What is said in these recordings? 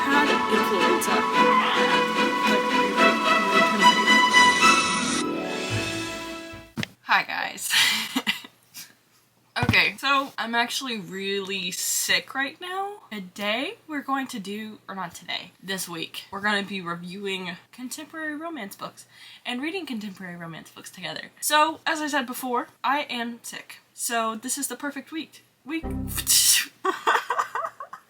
had influenza. Hi guys. Okay, so I'm actually really sick right now. Today we're going to do, or not today, this week, we're going to be reviewing contemporary romance books and reading contemporary romance books together. So, as I said before, I am sick. So this is the perfect week. This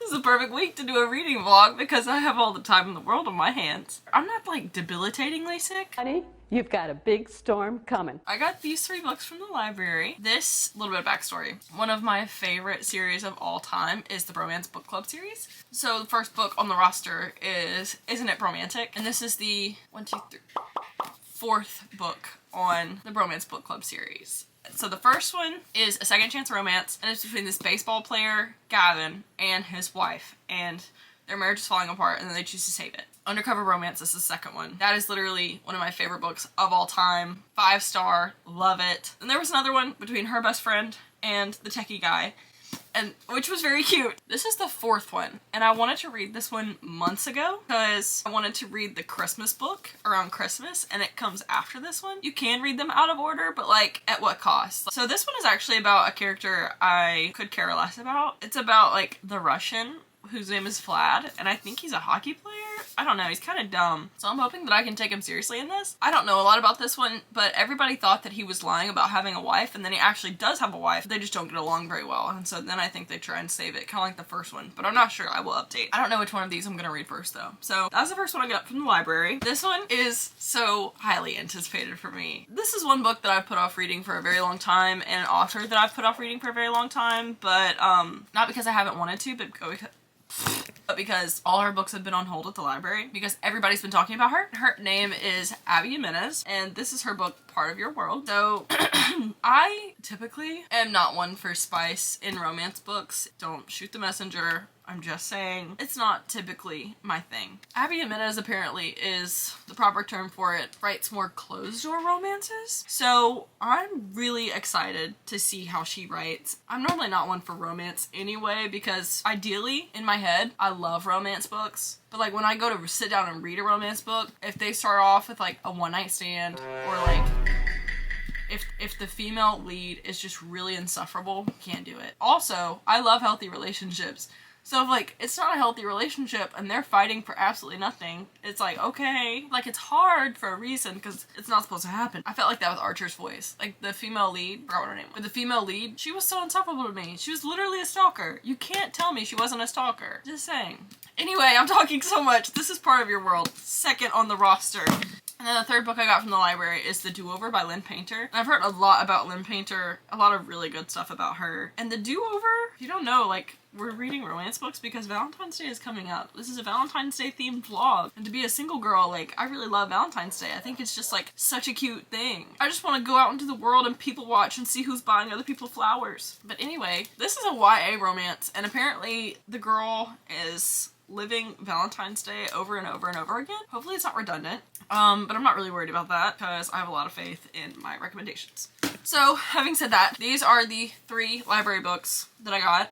is the perfect week to do a reading vlog because I have all the time in the world on my hands. I'm not like debilitatingly sick. Honey, you've got a big storm coming. I got these 3 books from the library. This, little bit of backstory. One of my favorite series of all time is the Bromance Book Club series. So the first book on the roster is Isn't It Romantic? And this is the 4th book on the Bromance Book Club series. So the first one is A Second Chance Romance, and it's between this baseball player, Gavin, and his wife, and their marriage is falling apart, and then they choose to save it. Undercover Romance is the second one. That is literally one of my favorite books of all time. 5-star, love it. And there was another one between her best friend and the techie guy, and which was very cute. This is the 4th one, and I wanted to read this one months ago because I wanted to read the Christmas book around Christmas, and it comes after this one. You can read them out of order, but like, at what cost? So this one is actually about a character I could care less about. It's about like the Russian whose name is Vlad, and I think he's a hockey player? I don't know, he's kind of dumb. So I'm hoping that I can take him seriously in this. I don't know a lot about this one, but everybody thought that he was lying about having a wife, and then he actually does have a wife. They just don't get along very well, and so then I think they try and save it, kind of like the first one, but I'm not sure. I will update. I don't know which one of these I'm gonna read first though. So that's the first one I got from the library. This one is so highly anticipated for me. This is one book that I've put off reading for a very long time, and an author that I've put off reading for a very long time, but not because I haven't wanted to, but because all her books have been on hold at the library because everybody's been talking about her. Her name is Abby Jimenez, and this is her book, Part of Your World. So I typically am not one for spice in romance books. Don't shoot the messenger. I'm just saying, it's not typically my thing. Abby Jimenez apparently is the proper term for it, writes more closed-door romances. So I'm really excited to see how she writes. I'm normally not one for romance anyway because ideally, in my head, I love romance books. But like when I go to sit down and read a romance book, if they start off with like a one-night stand or like if the female lead is just really insufferable, can't do it. Also, I love healthy relationships. So if like, it's not a healthy relationship and they're fighting for absolutely nothing, it's like, okay, like it's hard for a reason because it's not supposed to happen. I felt like that with Archer's voice. Like the female lead, I forgot what her name was. But the female lead, she was so insufferable to me. She was literally a stalker. You can't tell me she wasn't a stalker. Just saying. Anyway, I'm talking so much. This is Part of Your World, second on the roster. And then the 3rd book I got from the library is The Do-Over by Lynn Painter. And I've heard a lot about Lynn Painter, a lot of really good stuff about her. And The Do-Over, if you don't know, like, we're reading romance books because Valentine's Day is coming up. This is a Valentine's Day themed vlog. And to be a single girl, like, I really love Valentine's Day. I think it's just, like, such a cute thing. I just want to go out into the world and people watch and see who's buying other people flowers. But anyway, this is a YA romance, and apparently the girl is living Valentine's Day over and over and over again. Hopefully it's not redundant. But I'm not really worried about that because I have a lot of faith in my recommendations. So, having said that, these are the 3 library books that I got.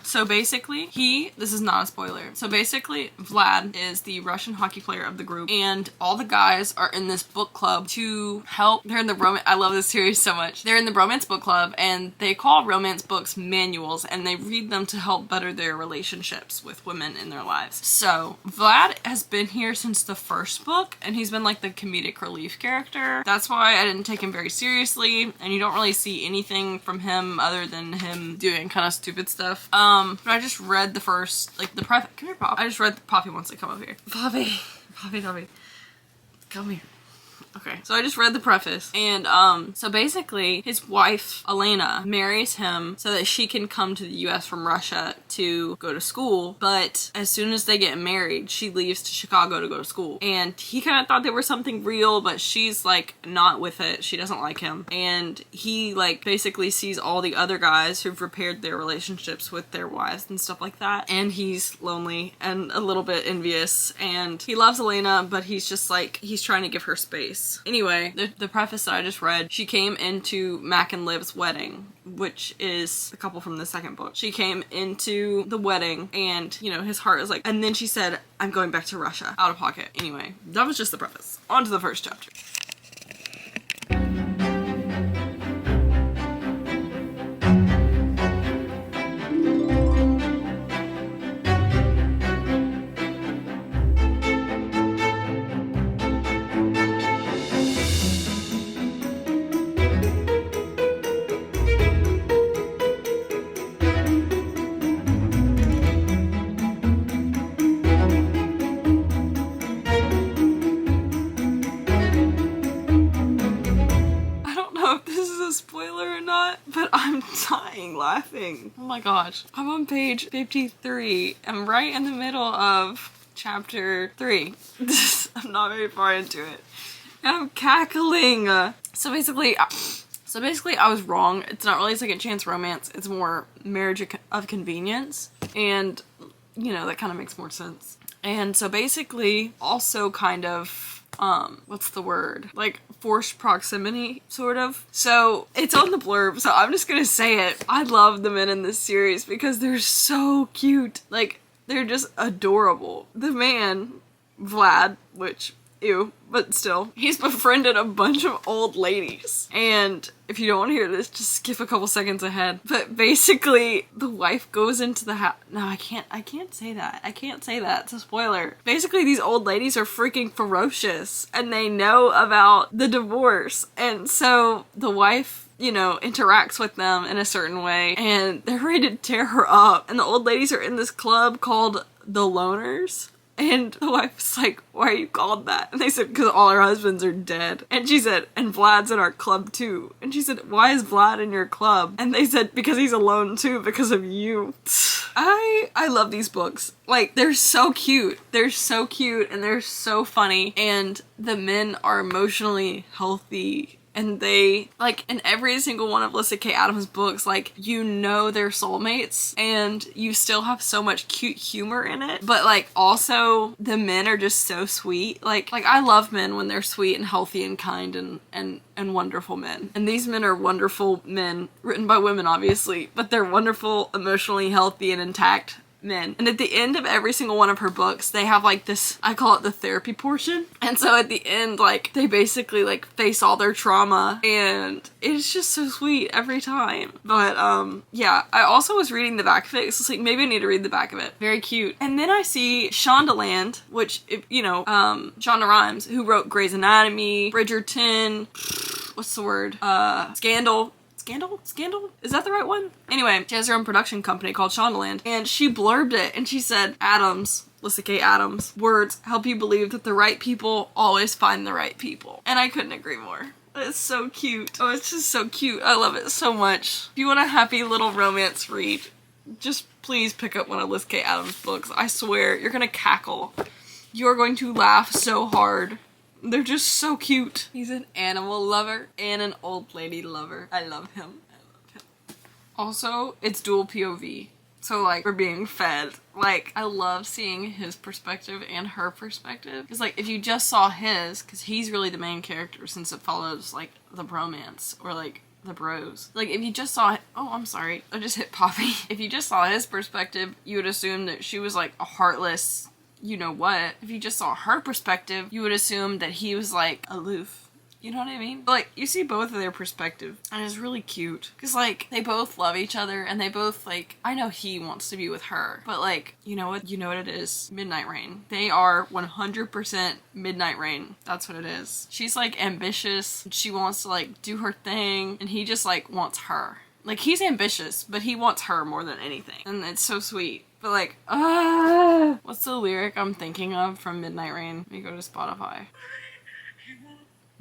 So basically, this is not a spoiler. So basically, Vlad is the Russian hockey player of the group, and all the guys are in this book club to help. They're in the romance, I love this series so much. They're in the romance book club, and they call romance books manuals, and they read them to help better their relationships with women in their lives. So Vlad has been here since the 1st book, and he's been like the comedic relief character. That's why I didn't take him very seriously, and you don't really see anything from him other than him doing kind of stupid stuff. But I just read the first, like the private, come here, Pop. I just read Poppy wants to come over here. Poppy, come here. Okay, so I just read the preface, and so basically his wife Elena marries him so that she can come to the US from Russia to go to school, but as soon as they get married, she leaves to Chicago to go to school. And he kind of thought they were something real, but she's like not with it. She doesn't like him. And he like basically sees all the other guys who've repaired their relationships with their wives and stuff like that. And he's lonely and a little bit envious, and he loves Elena, but he's just like, he's trying to give her space. Anyway, the preface that I just read, she came into Mac and Liv's wedding, which is the couple from the second book. She came into the wedding and, you know, his heart is like, and then she said, I'm going back to Russia, out of pocket. Anyway, that was just the preface. On to the first chapter. Spoiler or not, but I'm dying laughing. Oh my gosh. I'm on page 53. I'm right in the middle of chapter 3. I'm not very far into it. And I'm cackling. So basically I was wrong. It's not really a second chance romance. It's more marriage of convenience. And, you know, that kind of makes more sense. And so basically also kind of what's the word? Like forced proximity, sort of. So it's on the blurb, so I'm just gonna say it. I love the men in this series because they're so cute. Like, they're just adorable. The man, Vlad, which, ew, but still, he's befriended a bunch of old ladies. And if you don't want to hear this, just skip a couple seconds ahead. But basically, the wife goes into the house. No, I can't say that. I can't say that. It's a spoiler. Basically, these old ladies are freaking ferocious, and they know about the divorce. And so the wife, you know, interacts with them in a certain way, and they're ready to tear her up. And the old ladies are in this club called the Loners. And the wife's like, why are you called that? And they said, because all our husbands are dead. And she said, and Vlad's in our club too. And she said, why is Vlad in your club? And they said, because he's alone too, because of you. I love these books. Like, they're so cute. They're so cute and they're so funny. And the men are emotionally healthy. And they, like, in every single one of Alyssa K. Adams' books, like, you know they're soulmates, and you still have so much cute humor in it, but, like, also, the men are just so sweet. Like, I love men when they're sweet and healthy and kind and wonderful men. And these men are wonderful men, written by women, obviously, but they're wonderful, emotionally healthy, and intact men. And at the end of every single one of her books, they have like this, I call it the therapy portion. And so at the end, like, they basically like face all their trauma, and it's just so sweet every time. But yeah, I also was reading the back of it, so it's like, maybe I need to read the back of it. Very cute. And then I see Shondaland, which, you know, Shonda Rhimes, who wrote Grey's Anatomy, Bridgerton, what's the word? Scandal? Is that the right one? Anyway, she has her own production company called Shondaland, and she blurbed it, and she said, Adams, Alyssa K. Adams, words help you believe that the right people always find the right people. And I couldn't agree more. It's so cute. Oh, it's just so cute. I love it so much. If you want a happy little romance read, just please pick up one of Alyssa K. Adams' books. I swear, you're gonna cackle. You're going to laugh so hard. They're just so cute. He's an animal lover and an old lady lover. I love him. I love him. Also, it's dual POV. So, like, we're being fed. Like, I love seeing his perspective and her perspective. Because, like, if you just saw his, because he's really the main character since it follows, like, the bromance. Or, like, the bros. Like, if you just saw, oh, I'm sorry. I just hit Poppy. If you just saw his perspective, you would assume that she was, like, a heartless, you know what. If you just saw her perspective, you would assume that he was, like, aloof. You know what I mean? But, like, you see both of their perspective, and it's really cute. Because, like, they both love each other, and they both, like, I know he wants to be with her, but, like, you know what? You know what it is? Midnight Rain. They are 100% Midnight Rain. That's what it is. She's, like, ambitious. She wants to, like, do her thing, and he just, like, wants her. Like, he's ambitious, but he wants her more than anything. And it's so sweet. But, like, what's the lyric I'm thinking of from Midnight Rain? Let me go to Spotify.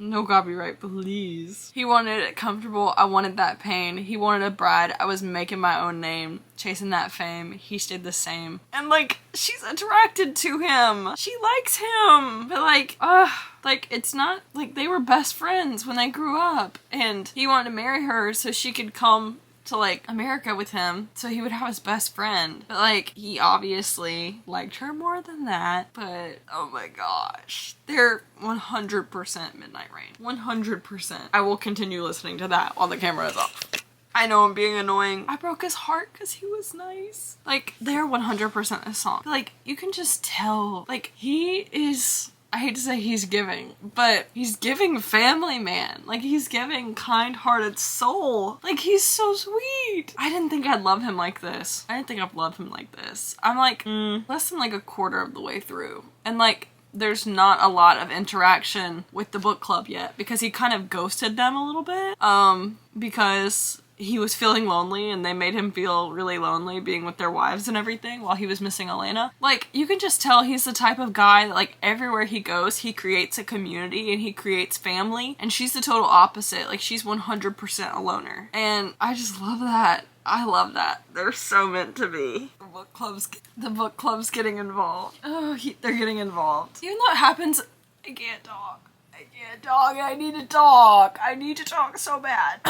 No copyright, please. He wanted it comfortable. I wanted that pain. He wanted a bride. I was making my own name, chasing that fame. He stayed the same. And like, she's attracted to him. She likes him. But like, it's not like they were best friends when they grew up. And he wanted to marry her so she could come to like America with him so he would have his best friend. But like, he obviously liked her more than that. But oh my gosh, they're 100% Midnight Rain. 100%. I will continue listening to that while the camera is off. I know I'm being annoying. I broke his heart because he was nice. Like, they're 100% a song. Like, you can just tell. Like, he is, I hate to say he's giving, but he's giving family man. Like, he's giving kind-hearted soul. Like, he's so sweet. I didn't think I'd love him like this. I didn't think I'd love him like this. I'm like, less than like a quarter of the way through. And like, there's not a lot of interaction with the book club yet because he kind of ghosted them a little bit. Because he was feeling lonely and they made him feel really lonely being with their wives and everything while he was missing Elena. Like, you can just tell he's the type of guy that like everywhere he goes, he creates a community and he creates family, and she's the total opposite. Like, she's 100% a loner. And I just love that. I love that. They're so meant to be. The book club's getting involved. Oh, they're getting involved. Even though it happens, I can't talk. I need to talk. I need to talk so bad.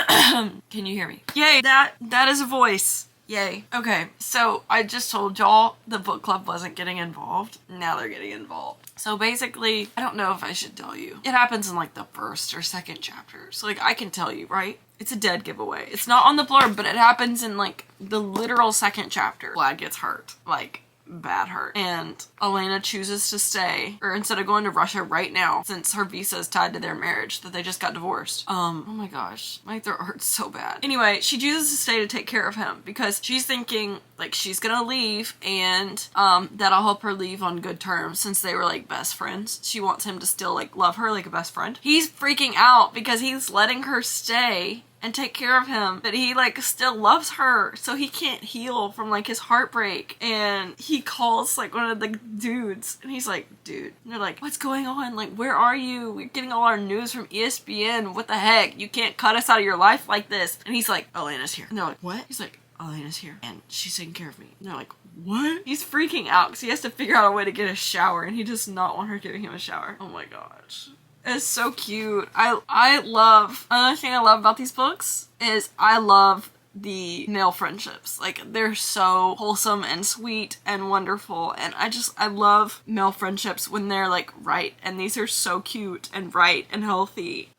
Can you hear me? Yay, that is a voice. Yay. Okay, so I just told y'all the book club wasn't getting involved. Now they're getting involved. So basically, I don't know if I should tell you. It happens in like the first or second chapter. So like, I can tell you, right? It's a dead giveaway. It's not on the blurb, but it happens in like the literal second chapter. Vlad gets hurt. Like, bad hurt. And Elena chooses to stay, or instead of going to Russia right now, since her visa is tied to their marriage, that they just got divorced. Oh my gosh, my throat hurts so bad. Anyway, she chooses to stay to take care of him because she's thinking like she's gonna leave and that'll help her leave on good terms since they were like best friends. She wants him to still like love her like a best friend. He's freaking out because he's letting her stay and take care of him, but he like still loves her, so he can't heal from like his heartbreak. And he calls like one of the dudes and he's like, dude, and they're like, what's going on? Like, where are you? We're getting all our news from ESPN. What the heck? You can't cut us out of your life like this. And he's like, Elena's here. And they're like, what? He's like, Elena's here and she's taking care of me. And they're like, what? He's freaking out because he has to figure out a way to get a shower and he does not want her giving him a shower. Oh my gosh. It's so cute. I love, another thing I love about these books is I love the male friendships. Like, they're so wholesome and sweet and wonderful, and I love male friendships when they're like right, and these are so cute and right and healthy.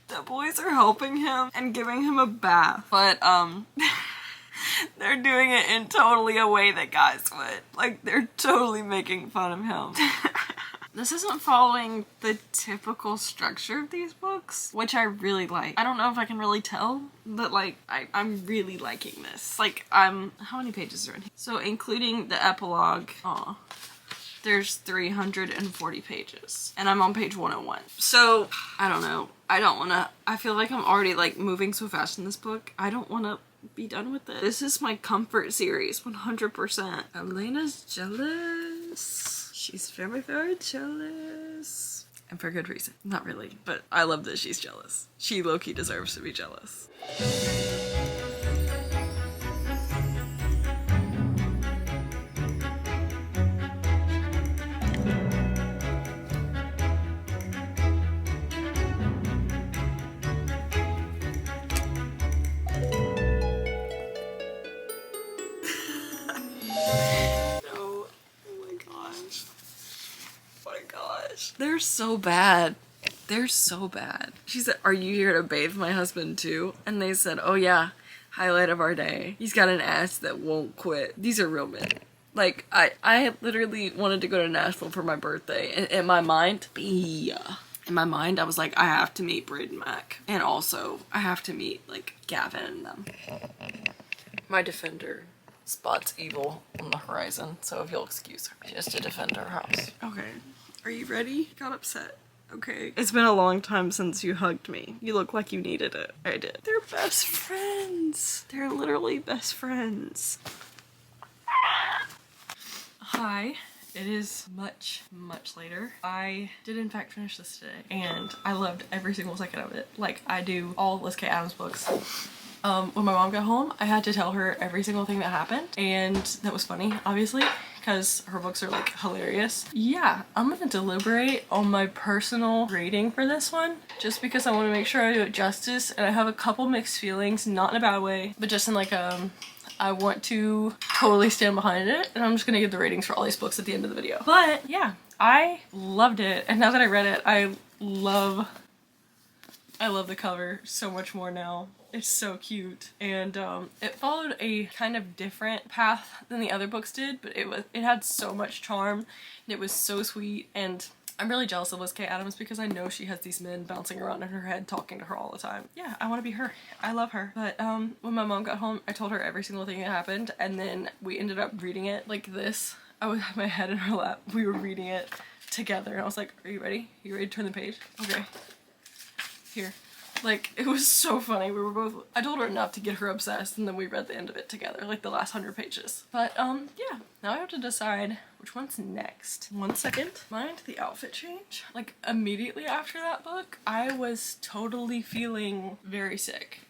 The boys are helping him and giving him a bath, but they're doing it in totally a way that guys would. Like, they're totally making fun of him. This isn't following the typical structure of these books, which I really like. I don't know if I can really tell, but like, I'm really liking this. Like, how many pages are in here? So including the epilogue, there's 340 pages, and I'm on page 101. So, I don't know. I feel like I'm already like moving so fast in this book. I don't want to be done with it. This is my comfort series, 100%. Elena's jealous. She's very, very jealous. And for good reason. Not really, but I love that she's jealous. She low-key deserves to be jealous. They're so bad. They're so bad. She said, are you here to bathe my husband too? And they said, oh yeah, highlight of our day. He's got an ass that won't quit. These are real men. Like, I literally wanted to go to Nashville for my birthday. And in my mind, I was like, I have to meet Braden Mack. And also, I have to meet, like, Gavin and them. My defender spots evil on the horizon, so if you'll excuse her. She has to defend our house. Okay. Are you ready? Got upset. Okay. It's been a long time since you hugged me. You look like you needed it. I did. They're best friends. They're literally best friends. Hi. It is much later. I did in fact finish this today and I loved every single second of it. Like I do all Liz K. Adams books. When my mom got home, I had to tell her every single thing that happened, and that was funny, obviously, because her books are like hilarious. Yeah, I'm gonna deliberate on my personal rating for this one, just because I want to make sure I do it justice, and I have a couple mixed feelings, not in a bad way, but just in like I want to totally stand behind it, and I'm just gonna give the ratings for all these books at the end of the video. But yeah, I loved it, and now that I read it, I love the cover so much more now. It's so cute, and it followed a kind of different path than the other books did, but it had so much charm, and it was so sweet, and I'm really jealous of Liz K. Adams because I know she has these men bouncing around in her head talking to her all the time. Yeah, I want to be her. I love her. But when my mom got home, I told her every single thing that happened, and then we ended up reading it like this. I would have my head in her lap. We were reading it together, and I was like, are you ready? You ready to turn the page? Okay. Here. Like, it was so funny. We were both, I told her enough to get her obsessed, and then we read the end of it together, like the last 100 pages. But, yeah. Now I have to decide which one's next. 1 second. Mind the outfit change? Like, immediately after that book, I was totally feeling very sick.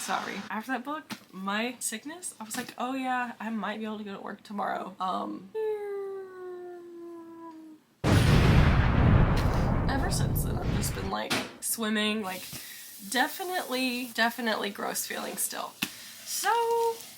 Sorry. After that book, my sickness, I was like, oh yeah, I might be able to go to work tomorrow. Ever since then, I've just been like swimming, like definitely gross feelings still. So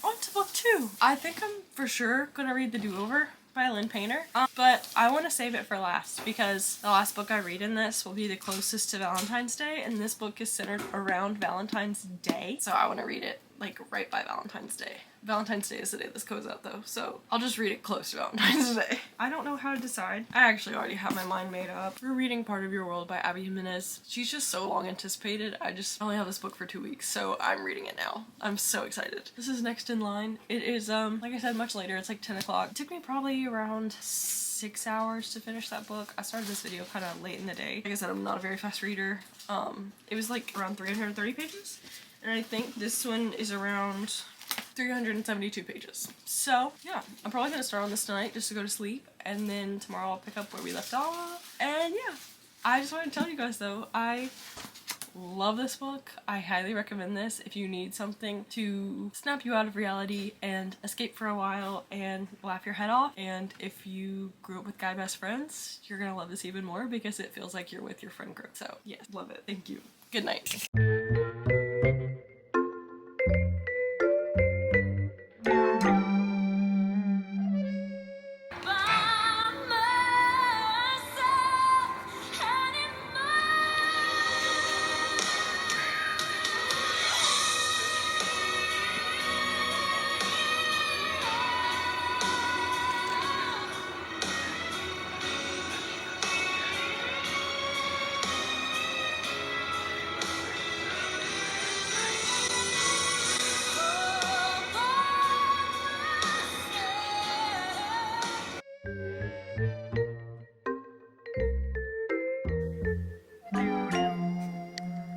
on to book 2. I think I'm for sure gonna read The Do-Over by Lynn Painter, but I want to save it for last because the last book I read in this will be the closest to Valentine's Day, and this book is centered around Valentine's Day, so I want to read it like right by Valentine's Day. Valentine's Day is the day this goes out though, so I'll just read it close to Valentine's Day. I don't know how to decide. I actually already have my mind made up. We're reading Part of Your World by Abby Jimenez. She's just so long anticipated. I just only have this book for 2 weeks, so I'm reading it now. I'm so excited. This is next in line. It is, like I said, much later. It's like 10 o'clock. It took me probably around 6 hours to finish that book. I started this video kind of late in the day. Like I said, I'm not a very fast reader. It was like around 330 pages, and I think this one is around 372 pages. So yeah, I'm probably gonna start on this tonight just to go to sleep, and then tomorrow I'll pick up where we left off. And yeah, I just wanted to tell you guys though, I love this book. I highly recommend this if you need something to snap you out of reality and escape for a while and laugh your head off. And if you grew up with guy best friends, you're gonna love this even more because it feels like you're with your friend group. So yes, love it. Thank you. Good night.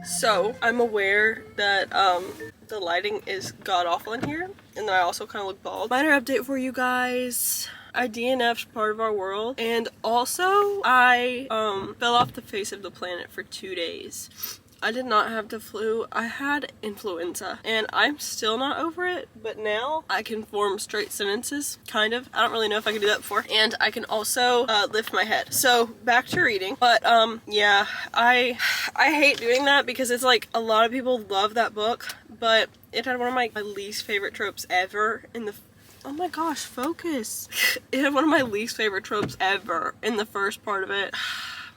So, I'm aware that the lighting is god-awful in here, and then I also kind of look bald. Minor update for you guys. I DNF'd Part of Our World, and also I fell off the face of the planet for 2 days. I did not have the flu, I had influenza, and I'm still not over it, but now I can form straight sentences, kind of. I don't really know if I can do that before. And I can also lift my head. So back to reading, but yeah, I hate doing that because it's like a lot of people love that book, but it had one of my least favorite tropes ever in the oh my gosh, focus. It had one of my least favorite tropes ever in the first part of it.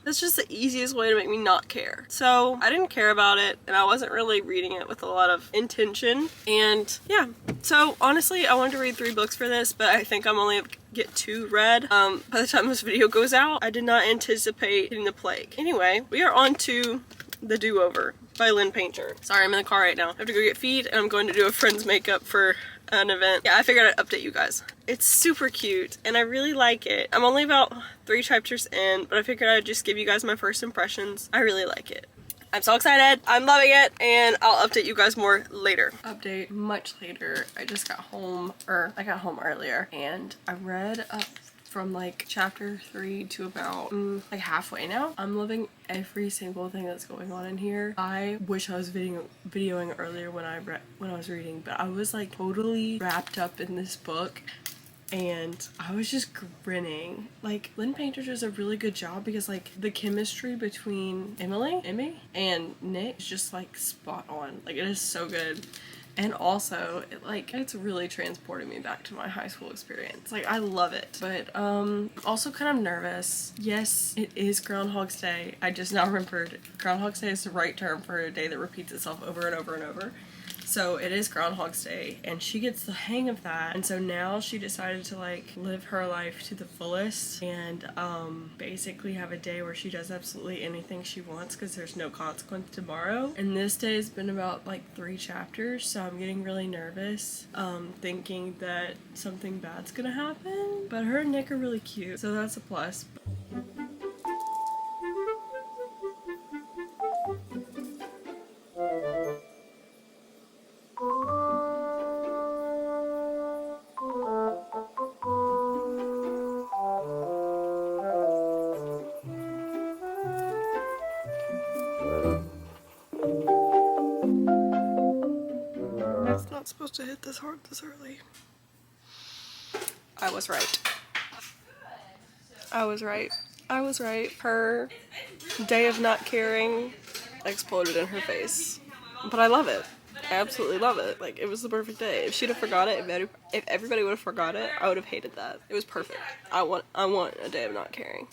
That's just the easiest way to make me not care. So I didn't care about it, and I wasn't really reading it with a lot of intention. And yeah, so honestly, I wanted to read 3 books for this, but I think I'm only gonna get 2 read by the time this video goes out. I did not anticipate getting the plague. Anyway, we are on to The Do-Over by Lynn Painter. Sorry, I'm in the car right now. I have to go get feed, and I'm going to do a friend's makeup for an event. Yeah, I figured I'd update you guys. It's super cute, and I really like it. I'm only about 3 chapters in, but I figured I'd just give you guys my first impressions. I really like it. I'm so excited. I'm loving it, and I'll update you guys more later. Update much later. I just got home, or I got home earlier, and I read up from like chapter 3 to about like halfway now. I'm loving every single thing that's going on in here. I wish I was videoing earlier when I was reading, but I was like totally wrapped up in this book. And I was just grinning. Like, Lynn Painter does a really good job because, like, the chemistry between Emmy, and Nick is just, like, spot on. Like, it is so good. And also, it's really transporting me back to my high school experience. Like, I love it. But, also kind of nervous. Yes, it is Groundhog's Day. I just now remembered Groundhog's Day is the right term for a day that repeats itself over and over and over. So it is Groundhog's Day, and she gets the hang of that, and so now she decided to like live her life to the fullest and basically have a day where she does absolutely anything she wants because there's no consequence tomorrow. And this day has been about like 3 chapters, so I'm getting really nervous, thinking that something bad's gonna happen. But her and Nick are really cute, so that's a plus. It's not supposed to hit this hard this early. I was right. I was right. I was right. Her day of not caring exploded in her face. But I love it. I absolutely love it. Like, it was the perfect day. If she'd have forgot it, if everybody would have forgot it, I would have hated that. It was perfect. I want a day of not caring.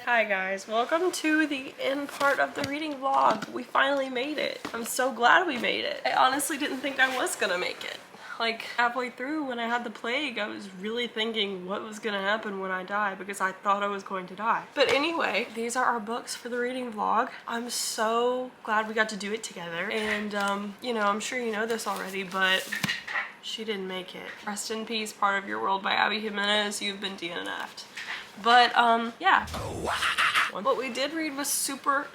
Hi guys, welcome to the end part of the reading vlog. We finally made it. I'm so glad we made it. I honestly didn't think I was gonna make it. Like, halfway through when I had the plague, I was really thinking what was gonna happen when I die because I thought I was going to die. But anyway, these are our books for the reading vlog. I'm so glad we got to do it together. And, you know, I'm sure you know this already, but she didn't make it. Rest in Peace, Part of Your World by Abby Jimenez. You've been DNF'd. But, yeah. What we did read was super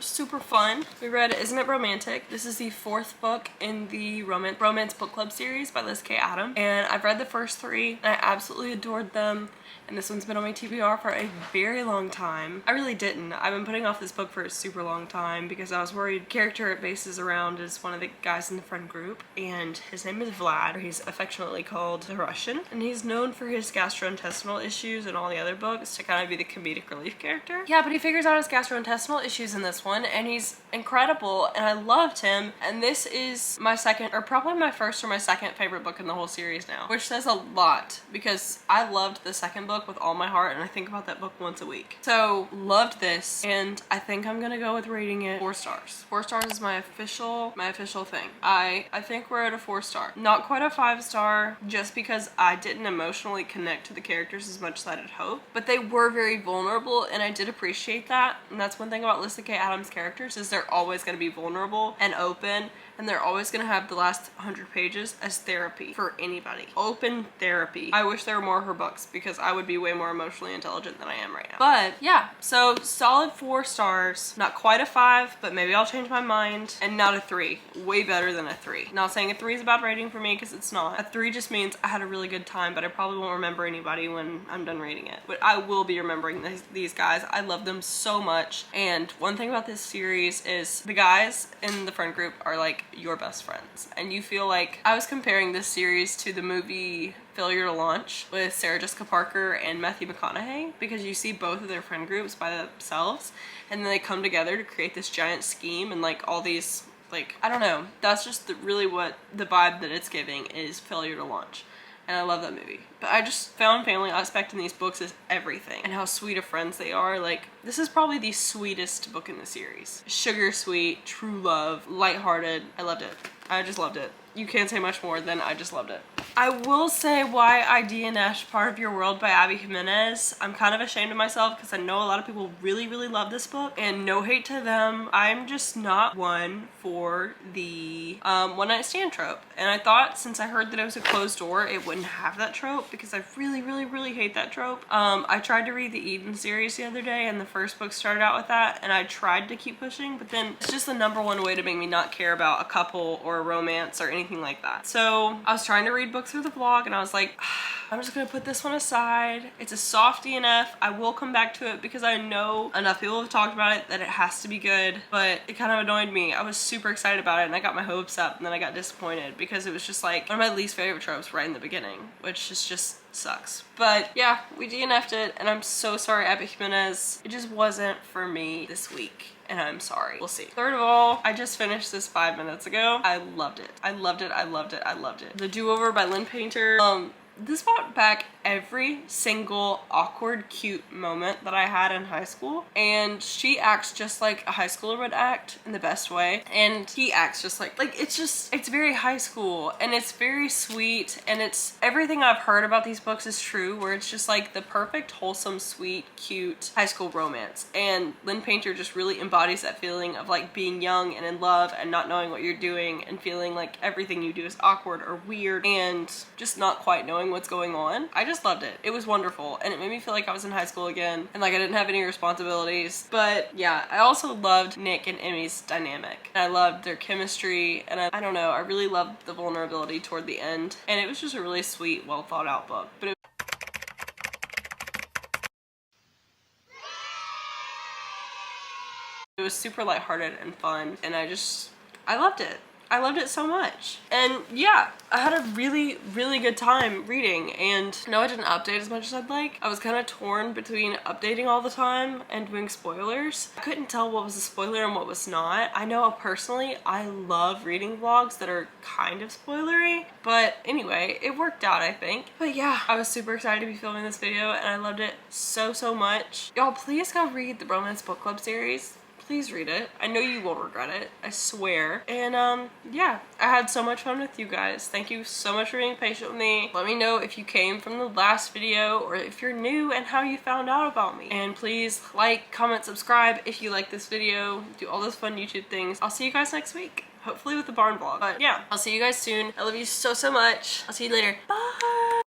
fun. We read Isn't It Romantic? This is the 4th book in the romance book club series by Liz K. Adams. And I've read the first 3 and I absolutely adored them. And this one's been on my TBR for a very long time. I really didn't. I've been putting off this book for a super long time because I was worried the character it bases around is one of the guys in the friend group, and his name is Vlad, or he's affectionately called the Russian, and he's known for his gastrointestinal issues in all the other books to kind of be the comedic relief character. Yeah, but he figures out his gastrointestinal issues in this one, and he's incredible, and I loved him, and this is my second, or probably my first or my second favorite book in the whole series now, which says a lot because I loved the second book with all my heart, and I think about that book once a week. So loved this, and I think I'm gonna go with rating it 4 stars. 4 stars is my official thing. I think we're at a 4 star. Not quite a 5 star, just because I didn't emotionally connect to the characters as much as I'd hoped, but they were very vulnerable, and I did appreciate that. And that's one thing about Liz K. Adams' characters is they're always gonna be vulnerable and open, and they're always gonna have the last 100 pages as therapy for anybody. Open therapy. I wish there were more of her books because I would be way more emotionally intelligent than I am right now. But yeah, so solid 4 stars. Not quite a 5, but maybe I'll change my mind. And not a 3. Way better than a 3. Not saying a 3 is a bad rating for me because it's not. A 3 just means I had a really good time, but I probably won't remember anybody when I'm done reading it. But I will be remembering these guys. I love them so much. And one thing about this series is the guys in the friend group are like your best friends, and you feel like I was comparing this series to the movie Failure to Launch with Sarah Jessica Parker and Matthew McConaughey, because you see both of their friend groups by themselves and then they come together to create this giant scheme, and like all these, like, I don't know, that's just really what the vibe that it's giving is Failure to Launch. And I love that movie. But I just found family aspect in these books is everything. And how sweet of friends they are. Like, this is probably the sweetest book in the series. Sugar sweet, true love, lighthearted. I loved it. I just loved it. You can't say much more than I just loved it. I will say why I DNF'd Part of Your World by Abby Jimenez. I'm kind of ashamed of myself because I know a lot of people really, really love this book, and no hate to them. I'm just not one for the one night stand trope. And I thought since I heard that it was a closed door, it wouldn't have that trope because I really, really, really hate that trope. I tried to read the Eden series the other day and the first book started out with that, and I tried to keep pushing, but then it's just the #1 way to make me not care about a couple or a romance or anything like that. So I was trying to read books through the vlog and I was like, I'm just gonna put this one aside. It's a soft DNF. I will come back to it because I know enough people have talked about it that it has to be good, but it kind of annoyed me. I was super excited about it and I got my hopes up, and then I got disappointed because it was just like one of my least favorite tropes right in the beginning, which is just sucks. But yeah, we DNF'd it and I'm so sorry, Abby Jimenez. It just wasn't for me this week, and I'm sorry. We'll see. Third of all, I just finished this 5 minutes ago. I loved it. I loved it. I loved it. I loved it. The Do-Over by Lynn Painter. This brought back every single awkward, cute moment that I had in high school. And she acts just like a high schooler would act in the best way. And he acts just like it's very high school and it's very sweet. And it's everything I've heard about these books is true, where it's just like the perfect, wholesome, sweet, cute high school romance. And Lynn Painter just really embodies that feeling of like being young and in love and not knowing what you're doing and feeling like everything you do is awkward or weird and just not quite knowing what's going on. I just loved it. It was wonderful and it made me feel like I was in high school again and like I didn't have any responsibilities. But yeah, I also loved Nick and Emmy's dynamic. And I loved their chemistry, and I don't know, I really loved the vulnerability toward the end, and it was just a really sweet, well thought out book. But it was super lighthearted and fun, and I loved it. I loved it so much. And yeah, I had a really, really good time reading, and no, I didn't update as much as I'd like. I was kind of torn between updating all the time and doing spoilers. I couldn't tell what was a spoiler and what was not. I know personally, I love reading vlogs that are kind of spoilery, but anyway, it worked out, I think. But yeah, I was super excited to be filming this video, and I loved it so, so much. Y'all, please go read the Romance Book Club series. Please read it. I know you won't regret it. I swear. And yeah, I had so much fun with you guys. Thank you so much for being patient with me. Let me know if you came from the last video or if you're new and how you found out about me. And please like, comment, subscribe if you like this video. Do all those fun YouTube things. I'll see you guys next week. Hopefully with the barn vlog. But yeah, I'll see you guys soon. I love you so, so much. I'll see you later. Bye!